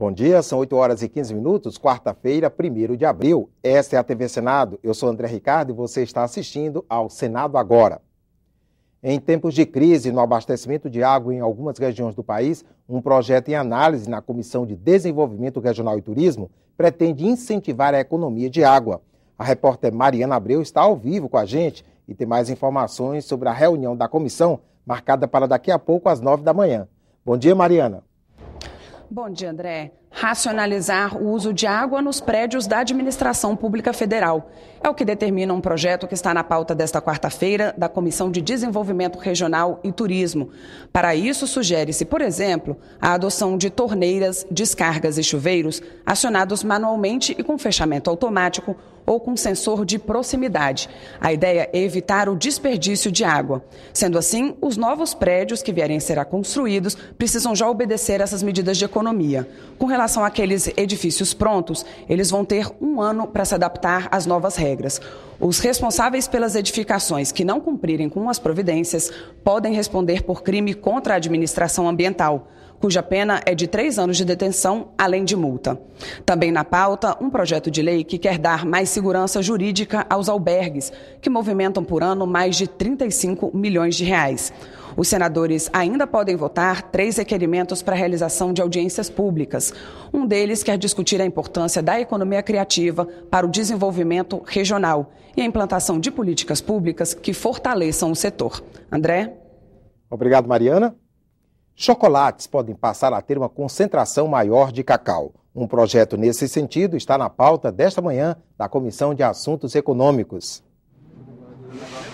Bom dia, são 8 horas e 15 minutos, quarta-feira, 1º de abril. Esta é a TV Senado, eu sou André Ricardo e você está assistindo ao Senado Agora. Em tempos de crise no abastecimento de água em algumas regiões do país, um projeto em análise na Comissão de Desenvolvimento Regional e Turismo pretende incentivar a economia de água. A repórter Mariana Abreu está ao vivo com a gente e tem mais informações sobre a reunião da comissão, marcada para daqui a pouco às 9 da manhã. Bom dia, Mariana. Bom dia, André. Racionalizar o uso de água nos prédios da Administração Pública Federal. É o que determina um projeto que está na pauta desta quarta-feira da Comissão de Desenvolvimento Regional e Turismo. Para isso, sugere-se, por exemplo, a adoção de torneiras, descargas e chuveiros acionados manualmente e com fechamento automático ou com sensor de proximidade. A ideia é evitar o desperdício de água. Sendo assim, os novos prédios que vierem a ser construídos precisam já obedecer essas medidas de economia. Com relação àqueles edifícios prontos, eles vão ter 1 ano para se adaptar às novas regras. Os responsáveis pelas edificações que não cumprirem com as providências podem responder por crime contra a administração ambiental, cuja pena é de 3 anos de detenção, além de multa. Também na pauta, um projeto de lei que quer dar mais segurança jurídica aos albergues, que movimentam por ano mais de 35 milhões de reais. Os senadores ainda podem votar 3 requerimentos para a realização de audiências públicas. Um deles quer discutir a importância da economia criativa para o desenvolvimento regional e a implantação de políticas públicas que fortaleçam o setor. André? Obrigado, Mariana. Chocolates podem passar a ter uma concentração maior de cacau. Um projeto nesse sentido está na pauta desta manhã da Comissão de Assuntos Econômicos.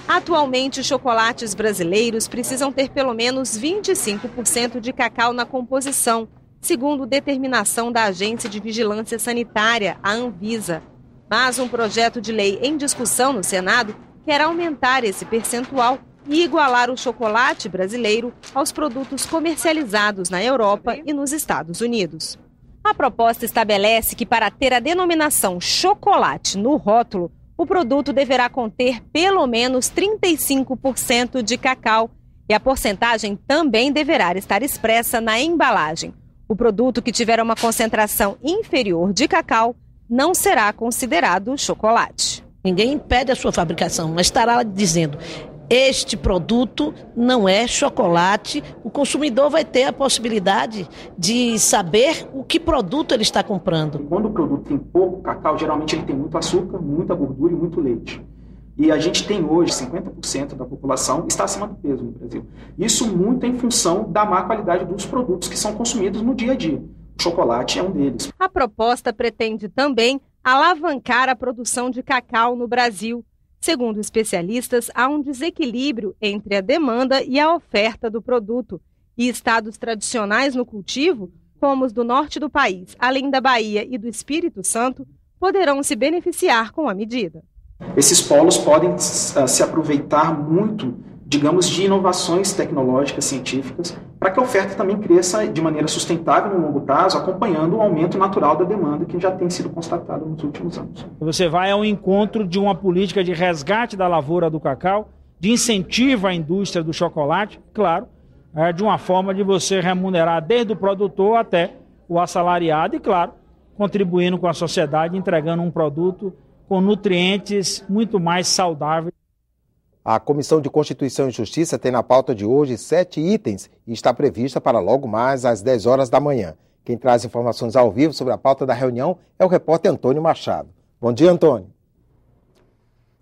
Atualmente, os chocolates brasileiros precisam ter pelo menos 25% de cacau na composição, segundo determinação da Agência de Vigilância Sanitária, a Anvisa. Mas um projeto de lei em discussão no Senado quer aumentar esse percentual e igualar o chocolate brasileiro aos produtos comercializados na Europa e nos Estados Unidos. A proposta estabelece que para ter a denominação chocolate no rótulo, o produto deverá conter pelo menos 35% de cacau e a porcentagem também deverá estar expressa na embalagem. O produto que tiver uma concentração inferior de cacau não será considerado chocolate. Ninguém impede a sua fabricação, mas estará dizendo: este produto não é chocolate. O consumidor vai ter a possibilidade de saber o que produto ele está comprando. Quando o produto tem pouco cacau, geralmente ele tem muito açúcar, muita gordura e muito leite. E a gente tem hoje 50% da população está acima do peso no Brasil. Isso muito em função da má qualidade dos produtos que são consumidos no dia a dia. O chocolate é um deles. A proposta pretende também alavancar a produção de cacau no Brasil. Segundo especialistas, há um desequilíbrio entre a demanda e a oferta do produto. E estados tradicionais no cultivo, como os do norte do país, além da Bahia e do Espírito Santo, poderão se beneficiar com a medida. Esses polos podem se aproveitar muito, digamos, de inovações tecnológicas, científicas, para que a oferta também cresça de maneira sustentável no longo prazo, acompanhando o aumento natural da demanda que já tem sido constatado nos últimos anos. Você vai ao encontro de uma política de resgate da lavoura do cacau, de incentivo à indústria do chocolate, claro, de uma forma de você remunerar desde o produtor até o assalariado e, claro, contribuindo com a sociedade, entregando um produto com nutrientes muito mais saudáveis. A Comissão de Constituição e Justiça tem na pauta de hoje 7 itens e está prevista para logo mais às 10 horas da manhã. Quem traz informações ao vivo sobre a pauta da reunião é o repórter Antônio Machado. Bom dia, Antônio.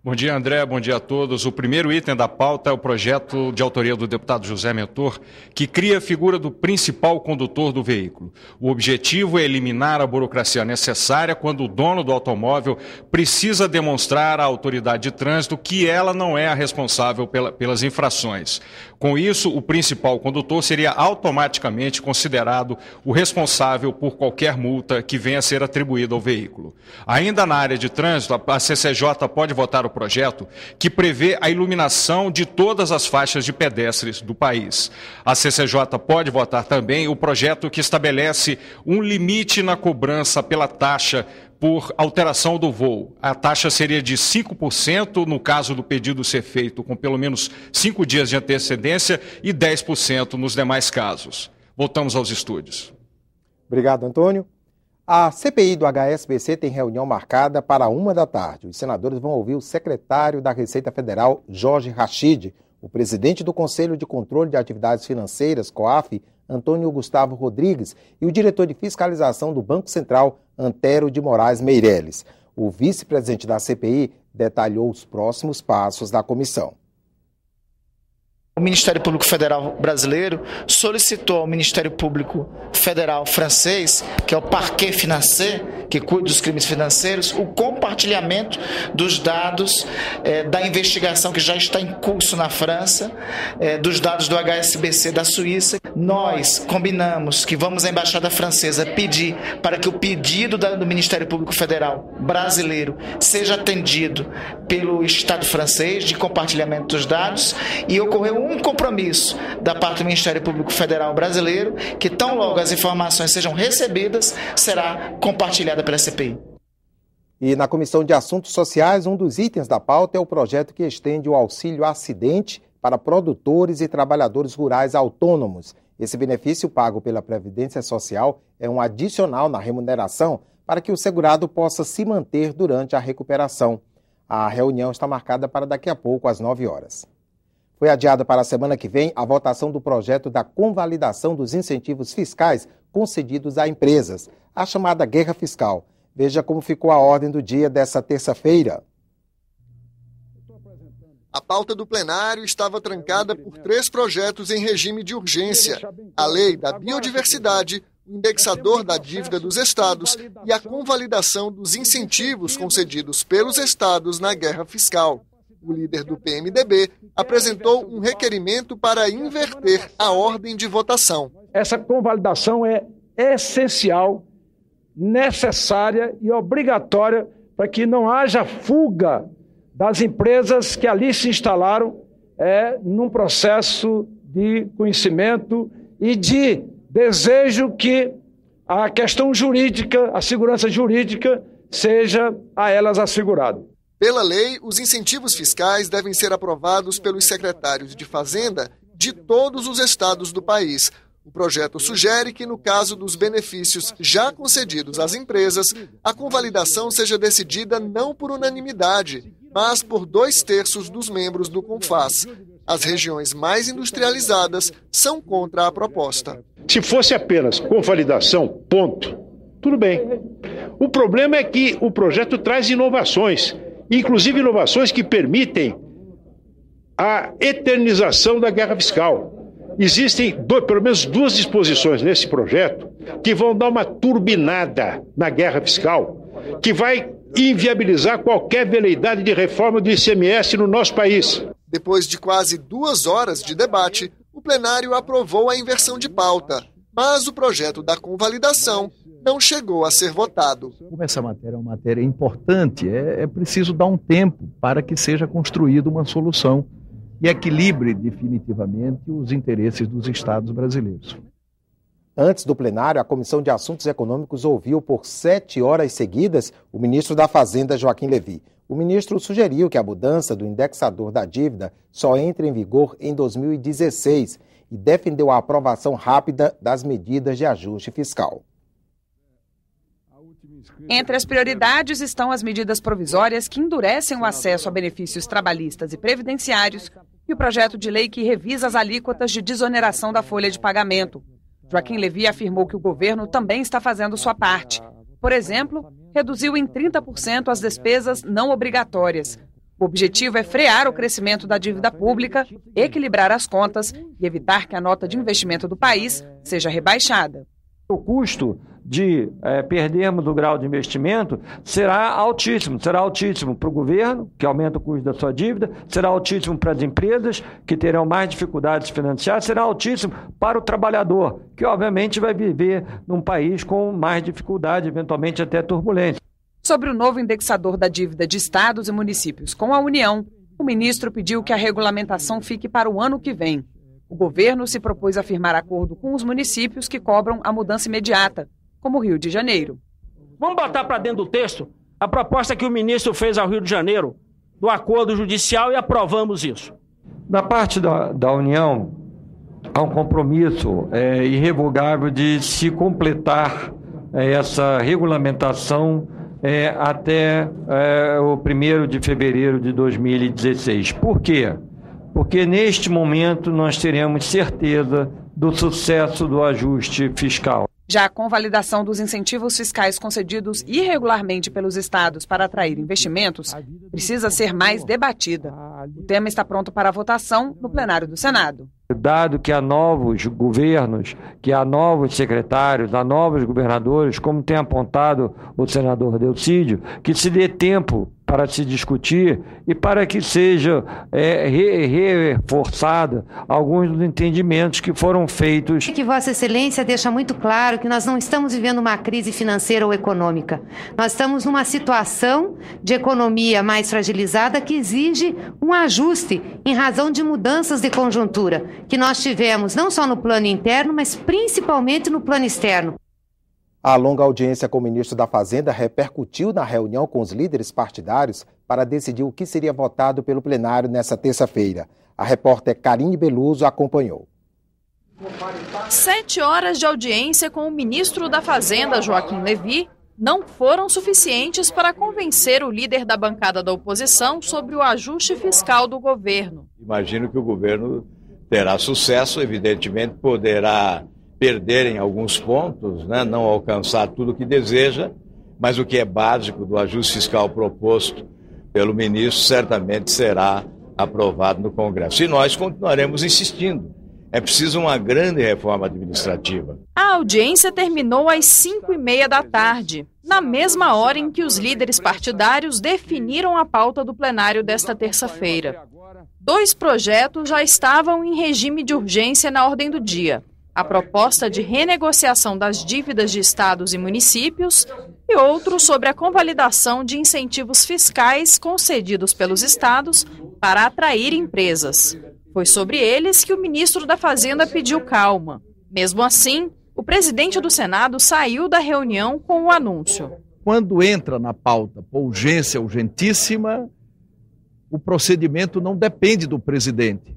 Bom dia, André. Bom dia a todos. O primeiro item da pauta é o projeto de autoria do deputado José Mentor, que cria a figura do principal condutor do veículo. O objetivo é eliminar a burocracia necessária quando o dono do automóvel precisa demonstrar à autoridade de trânsito que ela não é a responsável pelas infrações. Com isso, o principal condutor seria automaticamente considerado o responsável por qualquer multa que venha a ser atribuída ao veículo. Ainda na área de trânsito, a CCJ pode votar o projeto que prevê a iluminação de todas as faixas de pedestres do país. A CCJ pode votar também o projeto que estabelece um limite na cobrança pela taxa por alteração do voo. A taxa seria de 5% no caso do pedido ser feito com pelo menos 5 dias de antecedência e 10% nos demais casos. Voltamos aos estúdios. Obrigado, Antônio. A CPI do HSBC tem reunião marcada para 13h. Os senadores vão ouvir o secretário da Receita Federal, Jorge Rachid, o presidente do Conselho de Controle de Atividades Financeiras, COAF, Antônio Gustavo Rodrigues, e o diretor de fiscalização do Banco Central, Antero de Moraes Meireles. O vice-presidente da CPI detalhou os próximos passos da comissão. O Ministério Público Federal brasileiro solicitou ao Ministério Público Federal francês, que é o Parquet Financier, que cuida dos crimes financeiros, o compartilhamento dos dados da investigação que já está em curso na França, dos dados do HSBC da Suíça. Nós combinamos que vamos à Embaixada Francesa pedir para que o pedido do Ministério Público Federal brasileiro seja atendido pelo Estado francês de compartilhamento dos dados, e ocorreu um compromisso da parte do Ministério Público Federal brasileiro que, tão logo as informações sejam recebidas, será compartilhada pela CPI. E na Comissão de Assuntos Sociais, um dos itens da pauta é o projeto que estende o auxílio acidente para produtores e trabalhadores rurais autônomos. Esse benefício pago pela Previdência Social é um adicional na remuneração para que o segurado possa se manter durante a recuperação. A reunião está marcada para daqui a pouco, às 9h. Foi adiada para a semana que vem a votação do projeto da convalidação dos incentivos fiscais concedidos a empresas, a chamada guerra fiscal. Veja como ficou a ordem do dia dessa terça-feira. A pauta do plenário estava trancada por 3 projetos em regime de urgência: a Lei da Biodiversidade, o indexador da dívida dos estados e a convalidação dos incentivos concedidos pelos estados na guerra fiscal. O líder do PMDB apresentou um requerimento para inverter a ordem de votação. Essa convalidação é essencial, necessária e obrigatória para que não haja fuga das empresas que ali se instalaram num processo de conhecimento e de desejo que a questão jurídica, a segurança jurídica, seja a elas assegurada. Pela lei, os incentivos fiscais devem ser aprovados pelos secretários de Fazenda de todos os estados do país. O projeto sugere que, no caso dos benefícios já concedidos às empresas, a convalidação seja decidida não por unanimidade, mas por 2/3 dos membros do CONFAS. As regiões mais industrializadas são contra a proposta. Se fosse apenas convalidação, ponto, tudo bem. O problema é que o projeto traz inovações, inclusive inovações que permitem a eternização da guerra fiscal. Existem pelo menos 2 disposições nesse projeto que vão dar uma turbinada na guerra fiscal, que vai inviabilizar qualquer veleidade de reforma do ICMS no nosso país. Depois de quase 2 horas de debate, o plenário aprovou a inversão de pauta, mas o projeto da convalidação não chegou a ser votado. Como essa matéria é uma matéria importante, é preciso dar um tempo para que seja construída uma solução e equilibre definitivamente os interesses dos estados brasileiros. Antes do plenário, a Comissão de Assuntos Econômicos ouviu por 7 horas seguidas o ministro da Fazenda, Joaquim Levy. O ministro sugeriu que a mudança do indexador da dívida só entre em vigor em 2016 e defendeu a aprovação rápida das medidas de ajuste fiscal. Entre as prioridades estão as medidas provisórias que endurecem o acesso a benefícios trabalhistas e previdenciários e o projeto de lei que revisa as alíquotas de desoneração da folha de pagamento. Joaquim Levy afirmou que o governo também está fazendo sua parte. Por exemplo, reduziu em 30% as despesas não obrigatórias. O objetivo é frear o crescimento da dívida pública, equilibrar as contas e evitar que a nota de investimento do país seja rebaixada. O custo de perdermos o grau de investimento será altíssimo para o governo, que aumenta o custo da sua dívida, será altíssimo para as empresas, que terão mais dificuldades financeiras, será altíssimo para o trabalhador, que obviamente vai viver num país com mais dificuldade, eventualmente até turbulência. Sobre o novo indexador da dívida de estados e municípios com a União, o ministro pediu que a regulamentação fique para o ano que vem. O governo se propôs a firmar acordo com os municípios que cobram a mudança imediata, como o Rio de Janeiro. Vamos botar para dentro do texto a proposta que o ministro fez ao Rio de Janeiro, do acordo judicial, e aprovamos isso. Da parte da União, há um compromisso irrevogável de se completar essa regulamentação até o 1º de fevereiro de 2016. Por quê? Porque neste momento nós teremos certeza do sucesso do ajuste fiscal. Já a convalidação dos incentivos fiscais concedidos irregularmente pelos estados para atrair investimentos precisa ser mais debatida. O tema está pronto para votação no plenário do Senado. Dado que há novos governos, que há novos secretários, há novos governadores, como tem apontado o senador Delcídio, que se dê tempo para se discutir e para que seja reforçada alguns dos entendimentos que foram feitos. Que Vossa Excelência deixa muito claro que nós não estamos vivendo uma crise financeira ou econômica. Nós estamos numa situação de economia mais fragilizada que exige um ajuste em razão de mudanças de conjuntura que nós tivemos não só no plano interno, mas principalmente no plano externo. A longa audiência com o ministro da Fazenda repercutiu na reunião com os líderes partidários para decidir o que seria votado pelo plenário nesta terça-feira. A repórter Karine Beluso acompanhou. 7 horas de audiência com o ministro da Fazenda, Joaquim Levy, não foram suficientes para convencer o líder da bancada da oposição sobre o ajuste fiscal do governo. Imagino que o governo terá sucesso, evidentemente poderá perder em alguns pontos, né, não alcançar tudo o que deseja, mas o que é básico do ajuste fiscal proposto pelo ministro certamente será aprovado no Congresso. E nós continuaremos insistindo. É preciso uma grande reforma administrativa. A audiência terminou às 5h30 da tarde, na mesma hora em que os líderes partidários definiram a pauta do plenário desta terça-feira. 2 projetos já estavam em regime de urgência na ordem do dia. A proposta de renegociação das dívidas de estados e municípios e outro sobre a convalidação de incentivos fiscais concedidos pelos estados para atrair empresas. Foi sobre eles que o ministro da Fazenda pediu calma. Mesmo assim, o presidente do Senado saiu da reunião com o anúncio. Quando entra na pauta por urgência urgentíssima, o procedimento não depende do presidente.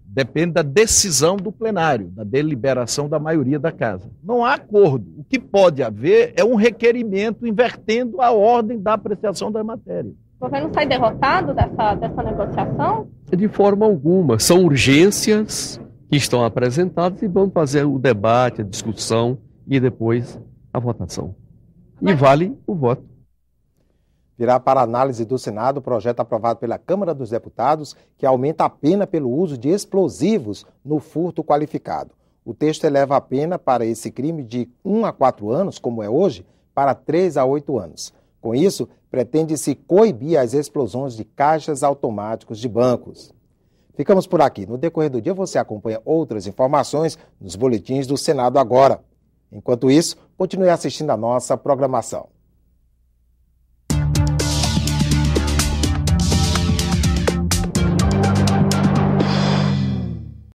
Depende da decisão do plenário, da deliberação da maioria da casa. Não há acordo. O que pode haver é um requerimento invertendo a ordem da apreciação da matéria. O governo sai derrotado dessa negociação? De forma alguma. São urgências que estão apresentadas e vamos fazer o debate, a discussão e depois a votação. E vale o voto. Virá para análise do Senado o projeto aprovado pela Câmara dos Deputados que aumenta a pena pelo uso de explosivos no furto qualificado. O texto eleva a pena para esse crime de 1 a 4 anos, como é hoje, para 3 a 8 anos. Com isso, pretende-se coibir as explosões de caixas automáticos de bancos. Ficamos por aqui. No decorrer do dia você acompanha outras informações nos boletins do Senado Agora. Enquanto isso, continue assistindo a nossa programação.